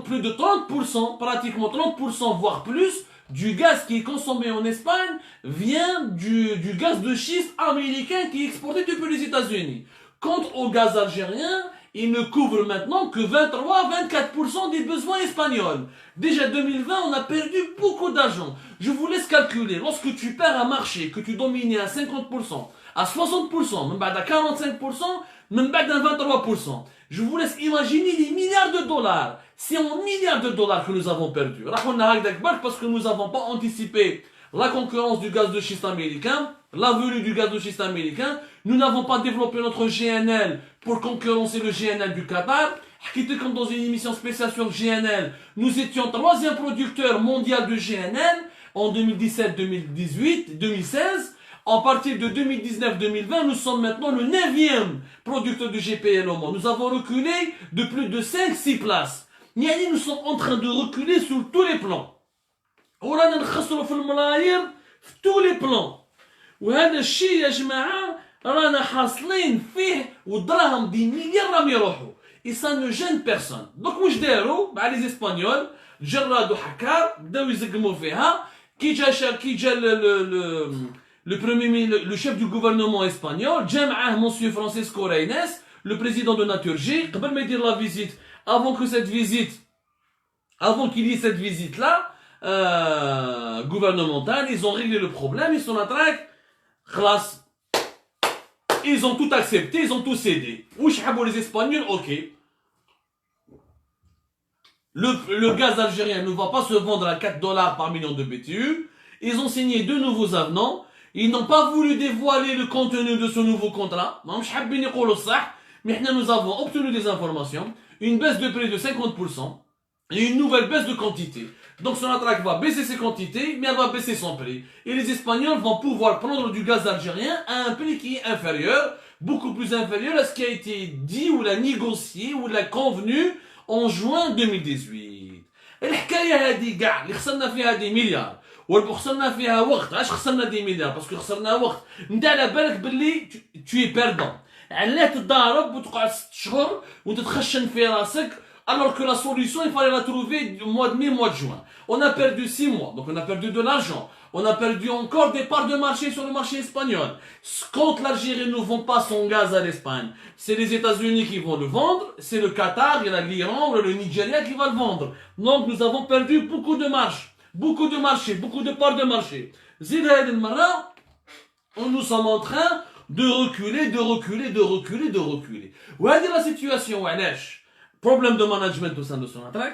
plus de 30%, pratiquement 30%, voire plus, du gaz qui est consommé en Espagne vient du gaz de schiste américain qui est exporté depuis les États-Unis. Quant au gaz algérien, il ne couvre maintenant que 23-24% des besoins espagnols. Déjà 2020, on a perdu beaucoup d'argent. Je vous laisse calculer, lorsque tu perds un marché, que tu domines à 50%, à 60%, même à 45%, même à 23%, je vous laisse imaginer les milliards de dollars. C'est en milliards de dollars que nous avons perdu. Parce que nous n'avons pas anticipé la concurrence du gaz de schiste américain, la venue du gaz de schiste américain. Nous n'avons pas développé notre GNL pour concurrencer le GNL du Qatar. Comme dans une émission spéciale sur GNL, nous étions 3e producteur mondial de GNL en 2017, 2018, 2016. À partir de 2019-2020, nous sommes maintenant le 9e producteur de GPL au monde. Nous avons reculé de plus de 5-6 places. Nous sommes en train de reculer sur tous les plans. ورانا نخسروا في الملايير في tous les plans. وهذا الشيء يا جماعة رانا حاصلين فيه والدراهم دي مليار راهم يروحوا. Et ça ne gêne personne. Donc واش داروا مع les Espagnols جراد وحكار بداو يزقموا فيها كي جا le premier ministre, le chef du gouvernement espagnol, monsieur Francisco Reynés, le président de Naturgy, قبل ما يدير la visite, avant qu'il y ait cette visite-là, gouvernementale, ils ont réglé le problème, ils sont en train, classe, ils ont tout accepté, ils ont tout cédé. Ouch habou les Espagnols, ok. Le gaz algérien ne va pas se vendre à 4 dollars par million de BTU. Ils ont signé 2 nouveaux avenants. Ils n'ont pas voulu dévoiler le contenu de ce nouveau contrat. Mais nous avons obtenu des informations, une baisse de prix de 50% et une nouvelle baisse de quantité. Donc Sonatrach va baisser ses quantités, mais elle va baisser son prix. Et les Espagnols vont pouvoir prendre du gaz algérien à un prix qui est inférieur, beaucoup plus inférieur à ce qui a été dit ou l'a négocié ou l'a convenu en juin 2018. الحكاية هذه كاع اللي خسرنا فيها دي مليار وخسرنا فيها وقت. علاش خسرنا دي مليار؟ باسكو خسرنا وقت. انت على بالك باللي tu es perdant. علاه تضارب وتقعد 6 شهور وانت تخشن في راسك alors que la solution il fallait la trouver au mois de mai, mois de juin. On a perdu 6 mois, donc on a perdu de l'argent. On a perdu encore des parts de marché sur le marché espagnol. Quand l'Algérie ne vend pas son gaz à l'Espagne, c'est les États-Unis qui vont le vendre, c'est le Qatar, il y a l'Iran, le Nigeria qui va le vendre. Donc nous avons perdu beaucoup de marge, beaucoup de marché, beaucoup de parts de marché. زيد هذه المرة Nous sommes en train de reculer, de reculer, de reculer, de reculer. وهذه la situation وعلاش problème de management au sein de Sonatrach,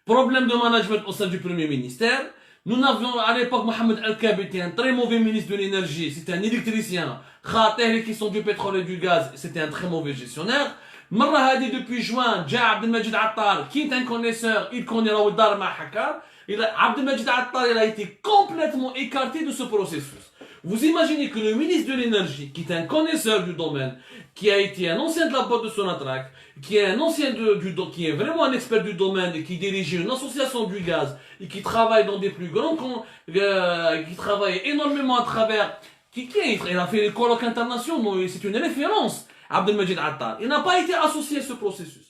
problème de management au sein du Premier ministère. Nous n'avions à l'époque Mohamed El-Kabi était un très mauvais ministre de l'énergie, c'était un électricien. Khater, les questions du pétrole et du gaz, c'était un très mauvais gestionnaire. مرة هذه depuis juin, جاء عبد المجيد عطار, qui est un connaisseur, il connaît راهو الدار مع حكار. عبد المجيد عطار, il a été complètement écarté de ce processus. Vous imaginez que le ministre de l'énergie, qui est un connaisseur du domaine, qui a été un ancien de la boîte de Sonatrach, qui est un ancien qui est vraiment un expert du domaine et qui dirigeait une association du gaz et qui travaille dans des plus grands qui travaille énormément à travers, il a fait les colloques internationaux, c'est une référence, Abdelmajid Attar. Il n'a pas été associé à ce processus.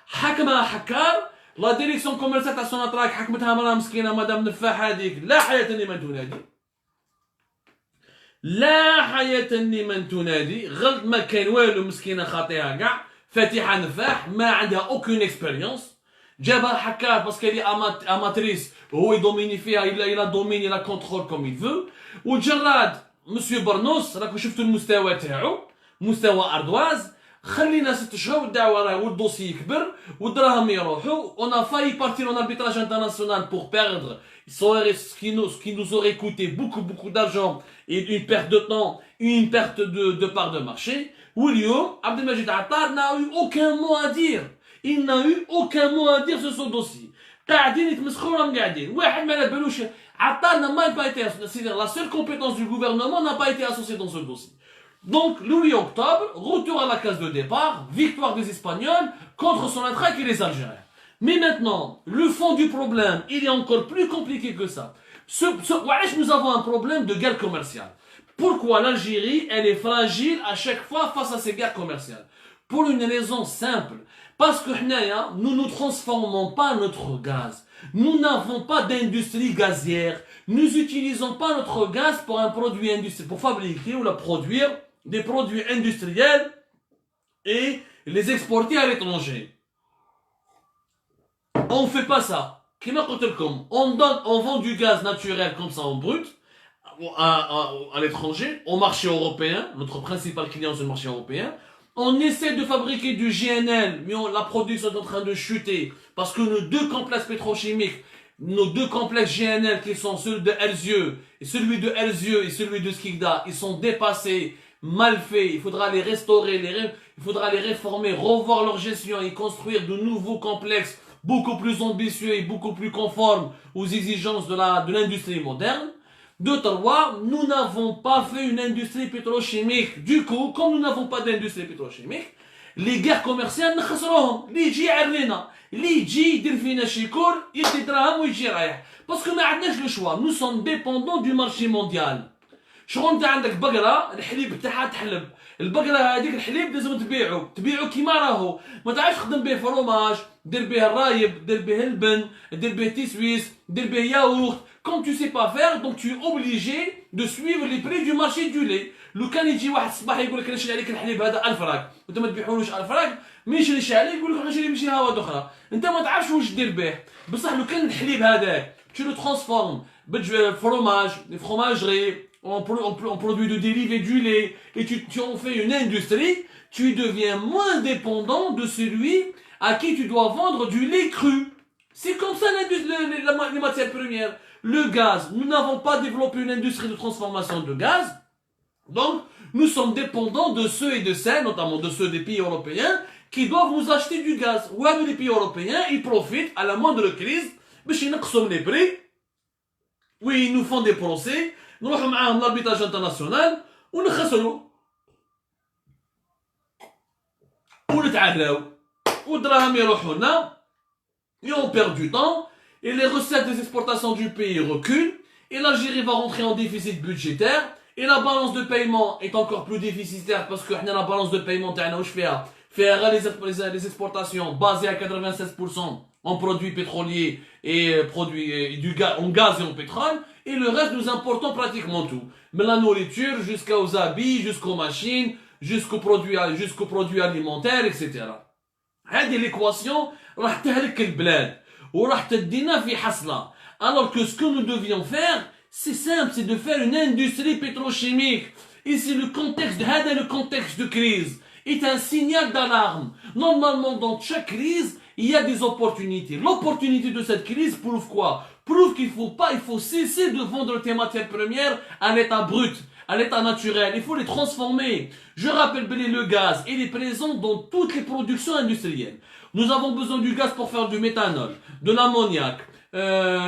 حكمها حكار, la direction commerciale à Sonatrach حكمتها مرة مسكينة مدام نفاح هذيك لا حياة لمن تنادي. لا حياة لمن تنادي, غلط ما كان والو مسكينة خاطيها كاع, فاتحة نفاح ما عندها aucune expérience. جابها حكار parce qu'elle est amatrice, هو يدوميني فيها, il a dominé la contrôle comme il veut. وجراد مسيو برنوس, راكم شفتوا المستوى تاعو, مستوى أردواز. خلينا 6 شهور والدعوة راه والدوسي يكبر والدراهم يروحوا. On a failli partir en arbitrage international pour perdre ce qui nous aurait coûté beaucoup d'argent et une perte de temps, une perte de part de marché. واليوم Abdelmajid Attar n'a eu aucun mot à dire. Il n'a eu aucun mot à dire sur ce dossier. قاعدين يتمسخروا راهم قاعدين. واحد ما على بالوش. Attar n'a même pas été, c'est-à-dire la seule compétence du gouvernement n'a pas été associée dans ce dossier. Donc, le 8 octobre, retour à la case de départ, victoire des Espagnols contre Sonatrach et les Algériens. Mais maintenant, le fond du problème, il est encore plus compliqué que ça. Nous avons un problème de guerre commerciale. Pourquoi l'Algérie, elle est fragile à chaque fois face à ces guerres commerciales? Pour une raison simple. Parce que nous ne transformons pas notre gaz. Nous n'avons pas d'industrie gazière. Nous n'utilisons pas notre gaz pour un produit industriel, pour fabriquer ou la produire des produits industriels et les exporter à l'étranger. On ne fait pas ça. On vend du gaz naturel comme ça en brut à l'étranger, au marché européen. Notre principal client c'est le marché européen. On essaie de fabriquer du GNL, mais la production est en train de chuter parce que nos deux complexes pétrochimiques, nos deux complexes GNL qui sont celui de Elzieux et celui de Skikda, ils sont dépassés, mal faits. Il faudra les restaurer, il faudra les réformer, revoir leur gestion et construire de nouveaux complexes beaucoup plus ambitieux et beaucoup plus conformes aux exigences de l'industrie moderne. De trois, nous n'avons pas fait une industrie pétrochimique. Du coup, comme nous n'avons pas d'industrie pétrochimique, les guerres commerciales نخسروهم. اللي يجي يعرينا, اللي يجي يدير فينا شيكور, يدي دراهم ويجي رايح. Parce que ما عندناش le choix. Nous sommes dépendants du marché mondial. شغل انت عندك بقرة, الحليب بتاعها تحلب. البقرة هذيك الحليب لازم تبيعه كيما راهو. ما تعرفش تخدم به فروماج, دير به الرايب, دير به اللبن, دير به تيسويس, دير به ياغورت. Comme tu sais pas faire, donc tu es obligé de suivre les prix du marché du lait. لو كان يجي واحد الصباح يقول لك نشري عليك الحليب هذا 1000 راك وانت ما تبيعولوش 1000 راك, ما يشريش عليك يقول لك نشري بشي هواة اخرى. انت ما تعرفش واش دير به. بصح لو كان الحليب هذاك tu le transformes fromage, des fromageries, on produit de dérivés du lait et tu en fais une industrie, tu deviens moins dépendant de celui à qui tu dois vendre du lait cru. C'est comme ça les matières premières. Le gaz, nous n'avons pas développé une industrie de transformation de gaz, donc nous sommes dépendants de ceux et de celles, notamment de ceux des pays européens, qui doivent nous acheter du gaz. Ou les pays européens, ils profitent à la moindre crise, mais ils nous les prix, oui, ils nous font des procès, nous allons à l'arbitrage international, ou nous خسروا, ou nous تعروا, ou دراهم يروحوا لنا, et on perd du temps. Et les recettes des exportations du pays reculent, et l'Algérie va rentrer en déficit budgétaire, et la balance de paiement est encore plus déficitaire parce que la balance de paiement fait les exportations basées à 96% en produits pétroliers et en gaz et en pétrole, et le reste nous importons pratiquement tout. Mais la nourriture jusqu'aux habits, jusqu'aux machines, jusqu'aux produits alimentaires, etc. هذه l'équation راح تهلك البلاد. Alors que ce que nous devions faire, C'est simple, c'est de faire une industrie pétrochimique. Et c'est le contexte de crise est un signal d'alarme. Normalement, dans chaque crise, il y a des opportunités. L'opportunité de cette crise prouve quoi? Prouve qu'il faut cesser de vendre tes matières premières à l'état brut, à l'état naturel. Il faut les transformer. Je rappelle bien le gaz, il est présent dans toutes les productions industrielles. Nous avons besoin du gaz pour faire du méthanol, de l'ammoniac.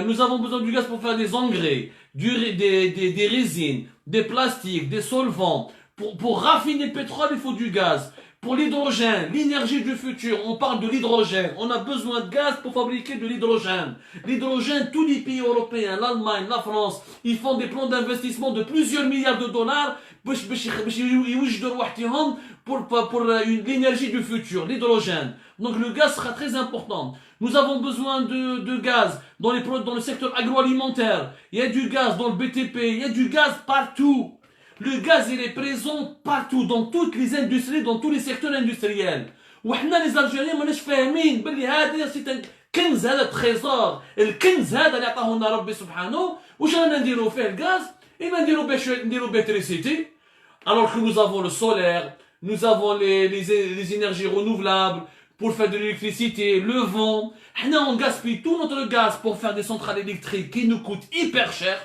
Nous avons besoin du gaz pour faire des engrais, des résines, des plastiques, des solvants. Pour raffiner le pétrole, il faut du gaz. Pour l'hydrogène, l'énergie du futur, on parle de l'hydrogène. On a besoin de gaz pour fabriquer de l'hydrogène. L'hydrogène, tous les pays européens, l'Allemagne, la France, ils font des plans d'investissement de plusieurs milliards de dollars pour l'énergie du futur, l'hydrogène. Donc le gaz sera très important. Nous avons besoin de gaz dans le secteur agroalimentaire. Il y a du gaz dans le BTP, il y a du gaz partout. Le gaz, il est présent partout, dans toutes les industries, dans tous les secteurs industriels. وحنا les Algériens ماناش فاهمين باللي هذا سي كنز، هذا تريزور، الكنز هذا اللي عطاه لنا ربي سبحانه، واش رانا نديرو فيه الغاز؟ إما نديرو بإلكتريسيتي. Alors que nous avons le solaire, nous avons les énergies renouvelables pour faire de l'électricité, le vent. On gaspille tout notre gaz pour faire des centrales électriques qui nous coûtent hyper cher.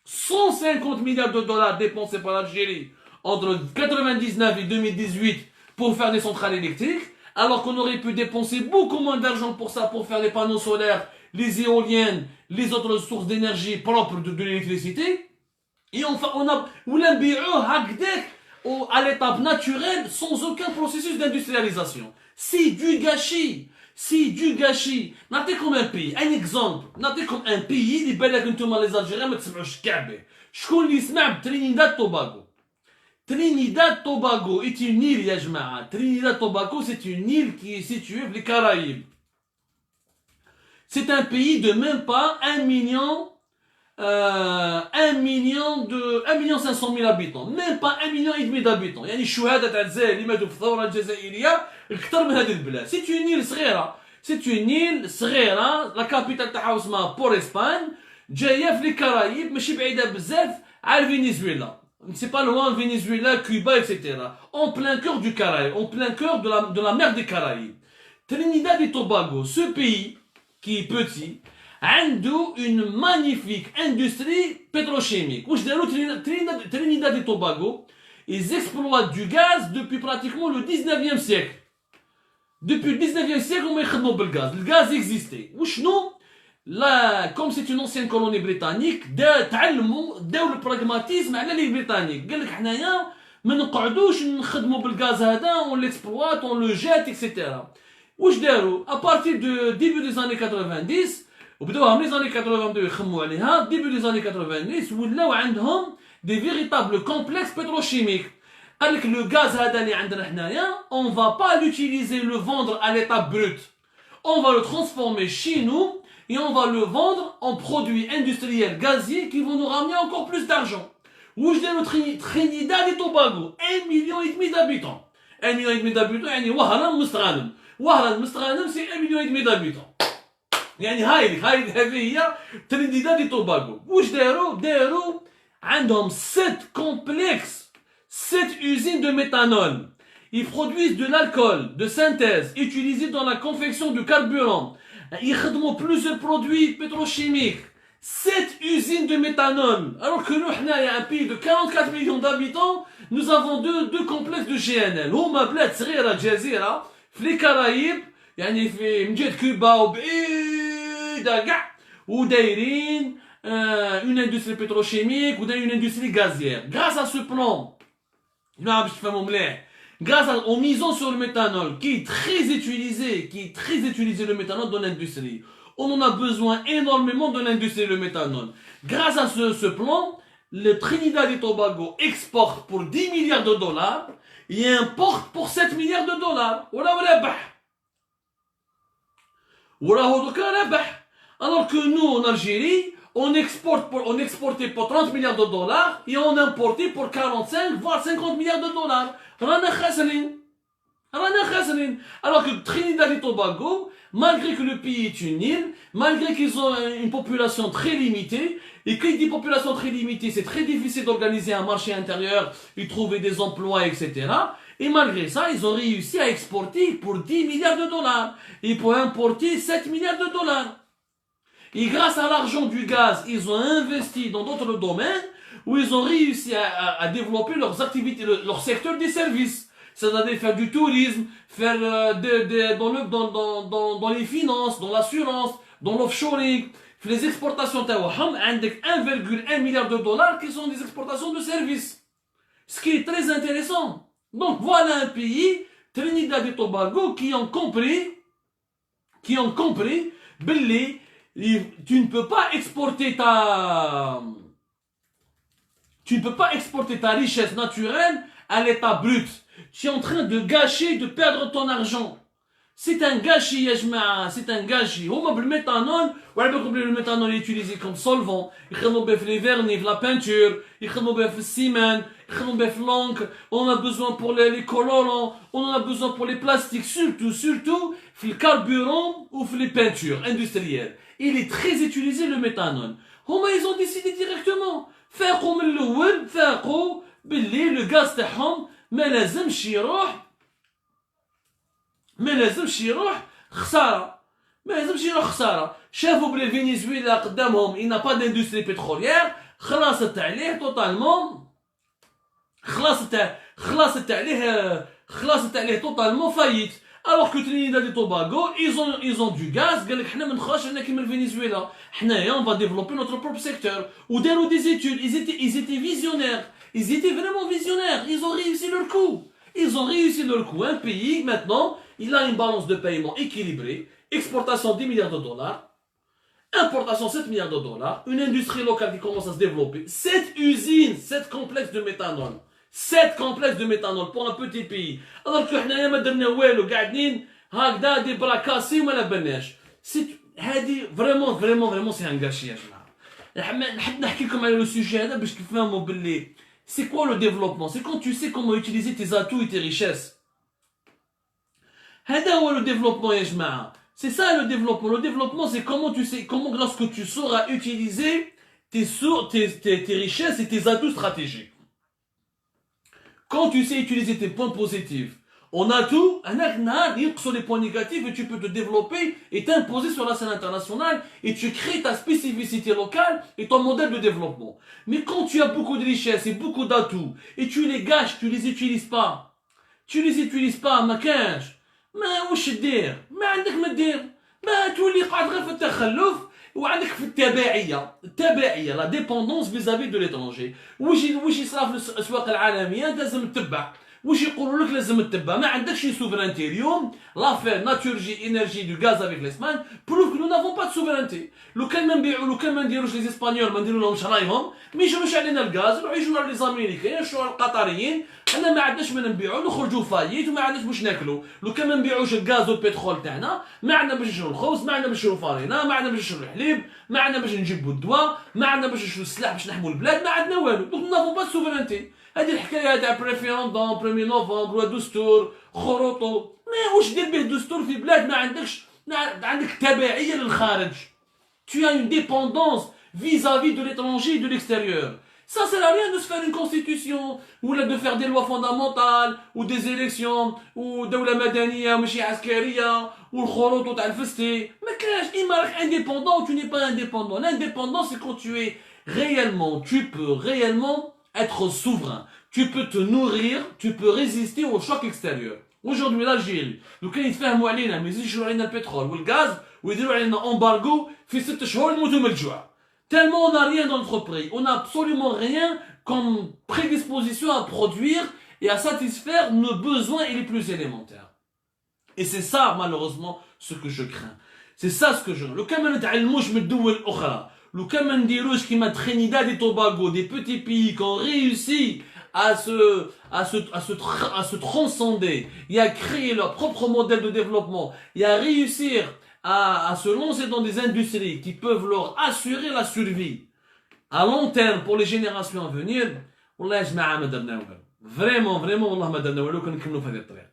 150 milliards de dollars dépensés par l'Algérie entre 1999 et 2018 pour faire des centrales électriques, alors qu'on aurait pu dépenser beaucoup moins d'argent pour ça, pour faire les panneaux solaires, les éoliennes, les autres sources d'énergie propres de l'électricité. Et enfin, on a à l'étape naturelle, sans aucun processus d'industrialisation. C'est du gâchis. C'est du gâchis. Notez comme un pays. Un exemple. Notez comme un pays. Les Belges, les Algériens, ne تسمعوش كعبة. شكون اللي يسمع Trinidad Tobago. Trinidad Tobago est une île, يا جماعة. Trinidad Tobago, c'est une île qui est située dans les Caraïbes. C'est un pays de même pas 1 million 500 000 habitants, même pas 1,5 million d'habitants. يعني الشهداء تاع الجزائر اللي ماتوا في الثورة الجزائرية أكثر من هذه البلاد. C'est une île صغيرة. C'est une île صغيرة. La capitale تاعها اسمها بور اسبان. جاية في الكرايب ماشي بعيدة بزاف على فنزويلا. C'est pas loin Venezuela, Cuba, etc. En plein cœur du Caraïbe, en plein cœur de la mer des Caraïbes. Trinidad et Tobago, ce pays qui est petit, عنده une magnifique industrie pétrochimique. واش داروا Trinidad et Tobago, ils exploitent du gaz depuis pratiquement le 19e siècle. Depuis le 19e siècle, on يخدموا بالغاز. Le gaz existait. وشنو؟ Là, comme c'est une ancienne colonie britannique, داو البراغماتيزم على لي بريطانيك. قال لك حنايا ما نقعدوش نخدموا بالغاز هذا, on l'exploite, on le jette, etc. واش داروا؟ à partir de début des années 90, وبداوها من les années 82 يخموا عليها, début des années 90 ولاو عندهم des véritables complexes pétrochimiques. قال لك le gaz هذا اللي عندنا حنايا, on va pas l'utiliser, le vendre à l'état brut. On va le transformer chez nous et on va le vendre en produits industriels gaziers qui vont nous ramener encore plus d'argent. واش داروا Trinidad et Tobago, 1,5 million d'habitants. 1,5 million d'habitants يعني وهران مستغانم. وهران مستغانم c'est 1,5 million d'habitants. يعني هذه هي Trinidad et Tobago. واش داروا عندهم 7 complexes, 7 usines de méthanol. Ils produisent de l'alcool de synthèse utilisé dans la confection du carburant. Ils يخدموا plusieurs produits pétrochimiques. 7 usines de méthanol. Alors que nous, un pays de 44 millions d'habitants, nous avons deux complexes de GNL. هما بلاد صغيرة جزيرة في les Caraïbes, يعني في من جهة كوبا وبعيدة كاع, ودايرين une industrie pétrochimique ou une industrie gazière. Grâce à ce plan, en misant sur le méthanol, qui est très utilisé le méthanol dans l'industrie. On en a besoin énormément de l'industrie, le méthanol. Grâce à ce plan, le Trinidad et Tobago exporte pour 10 milliards de dollars et importe pour 7 milliards de dollars. Alors que nous, en Algérie, on exportait pour 30 milliards de dollars et on importait pour 45 voire 50 milliards de dollars. رانا خاسرين. Alors que Trinidad et Tobago, malgré que le pays est une île, malgré qu'ils ont une population très limitée, et quand il dit population très limitée, c'est très difficile d'organiser un marché intérieur, y trouver des emplois, etc. Et malgré ça, ils ont réussi à exporter pour 10 milliards de dollars, et pour importer 7 milliards de dollars. Et grâce à l'argent du gaz, ils ont investi dans d'autres domaines, où ils ont réussi à développer leurs activités, leur secteur des services. C'est-à-dire faire du tourisme, faire dans les finances, dans l'assurance, dans l'offshoring, les exportations تاعهم عندك 1,1 milliard de dollars qui sont des exportations de services. Ce qui est très intéressant. Donc voilà un pays, Trinidad et Tobago, qui ont compris, Billy, tu ne peux pas exporter ta richesse naturelle à l'état brut. Tu es en train de gâcher, de perdre ton argent. C'est un gâchis, ya jma'a, c'est un gâchis. Le méthanol, le méthanol est utilisé comme solvant. Il y les vernis, la peinture, il y le ciment, il y l'encre. On a besoin pour les colorants, on en a besoin pour les plastiques, surtout, le carburant ou les peintures industrielles. Il est très utilisé le méthanol. Ils ont décidé directement. Faire comme le faire comme le gaz تاعهم ما لازمش يروح خسارة شافوا بلي فنزويلا قدامهم il n'a pas d'industrie pétrolière خلصت عليه totalement totalement faillite. Alors que Trinidad et Tobago, ils ont du gaz, قال لك حنا ما نخرجش لنا كيما الفنزويلا. حنايا on va développer notre propre secteur. وداروا des études, ils étaient visionnaires. Ils étaient vraiment visionnaires. Ils ont réussi leur coup. Un pays, maintenant, il a une balance de paiement équilibrée. Exportation 10 milliards de dollars. Importation 7 milliards de dollars. Une industrie locale qui commence à se développer. 7 usines, 7 complexes de méthanol. 7 complexes de méthanol pour un petit pays. Alors que حنايا ما درنا والو قاعدين هكذا دي برا كاسي وما لبناش. هذه vraiment c'est un gâchis يا جماعة. نحب نحكي لكم على لو سوجي هذا باش تفهموا باللي c'est quoi le développement? C'est quand tu sais comment utiliser tes atouts et tes richesses. هذا هو le développement يا جماعة. C'est ça le développement. Le développement, c'est comment lorsque tu sauras utiliser tes richesses et tes atouts stratégiques. Quand tu sais utiliser tes points positifs, on a tout, sur les points négatifs et tu peux te développer et t'imposer sur la scène internationale et tu crées ta spécificité locale et ton modèle de développement. Mais quand tu as beaucoup de richesses et beaucoup d'atouts et tu les gâches, tu les utilises pas, ما كانش ما واش دير ما عندك ما دير ما تولي قاعد غير في التخلف وعندك في التبعية لا ديبوندونس فيزافي دو ليترونجي واش يصرا في الاسواق العالميه انت لازم تتبع واش يقولوا لك لازم تتبع ما عندكش سوفرانتي اليوم لافير ناتورجي انرجي دو غاز افيك لاسبان بروف كو نو نافون با دو سوفرانتي لو كان ما نبيعوا لو كان ما نديروش لي اسبانيول ما نديروا لهمش رايهم ما يجروش علينا الغاز يروحوا يجوا لي زاميريكان يجوا القطريين حنا ما عندناش ما نبيعوا نخرجوا فايت وما عندناش باش ناكلوا لو كان ما نبيعوش الغاز والبترول تاعنا ما عندنا باش نشرو الخبز ما عندنا باش نشرو فارينه ما عندنا باش نشرو الحليب ما عندنا باش نجيبوا الدواء ما عندنا باش نشرو السلاح باش نحموا البلاد ما عندنا والو دونك نافون با سوفرانتي هذه الحكايه تاع بريفيروندون 1 نوفمبر ودستور خروطو ما واش دير به دستور في بلاد ما عندك تبعيه للخارج. Tu as une dépendance vis-à-vis de l'étranger et de l'extérieur. Ça sert à rien de se faire une constitution ou de faire des lois fondamentales ou des élections ou دولة مدنية ماشي عسكرية والخروط تاع الفستي ما كاش اما راك indépendant ou tu n'es pas indépendant. L'indépendant c'est quand tu peux réellement être souverain. Tu peux te nourrir, tu peux résister au choc extérieur. Aujourd'hui l'Algérie لو كان يتفاهموا علينا ما يزيدش يشروا علينا البترول والغاز ويديروا علينا امبارغو في 6 شهور نموتوا من الجوع. Tellement on n'a rien dans notre pays, on n'a absolument rien comme prédisposition à produire et à satisfaire nos besoins et les plus élémentaires. Et c'est ça malheureusement ce que je crains. C'est ça ce que je crains. لو كان ما نتعلموش من الدول الأخرى لو كان ما نديروش كيما Trinidad et Tobago, des petits pays qui ont réussi à se transcender et à créer leur propre modèle de développement et à réussir à se lancer dans des industries qui peuvent leur assurer la survie à long terme pour les générations à venir. والله يا جماعة ما درنا والو. Vraiment والله ما درنا والو كان نكملوا في هذه الطريق.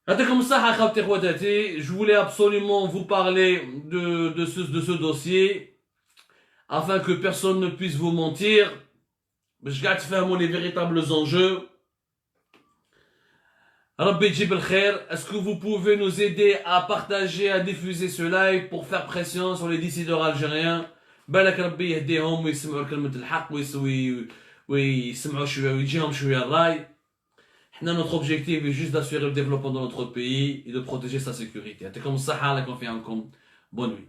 Comme ça, je voulais absolument vous parler de ce dossier afin que personne ne puisse vous mentir. Je garde faire les véritables enjeux. Rabbi Jib al-Khair, est-ce que vous pouvez nous aider à partager, à diffuser ce live pour faire pression sur les décideurs algériens? بالك ربي يهديهم ويسمعوا كلمة الحق ويسمعوا شوية ويجيهم شوية الراي. Notre objectif est juste d'assurer le développement de notre pays et de protéger sa sécurité. Bonne nuit.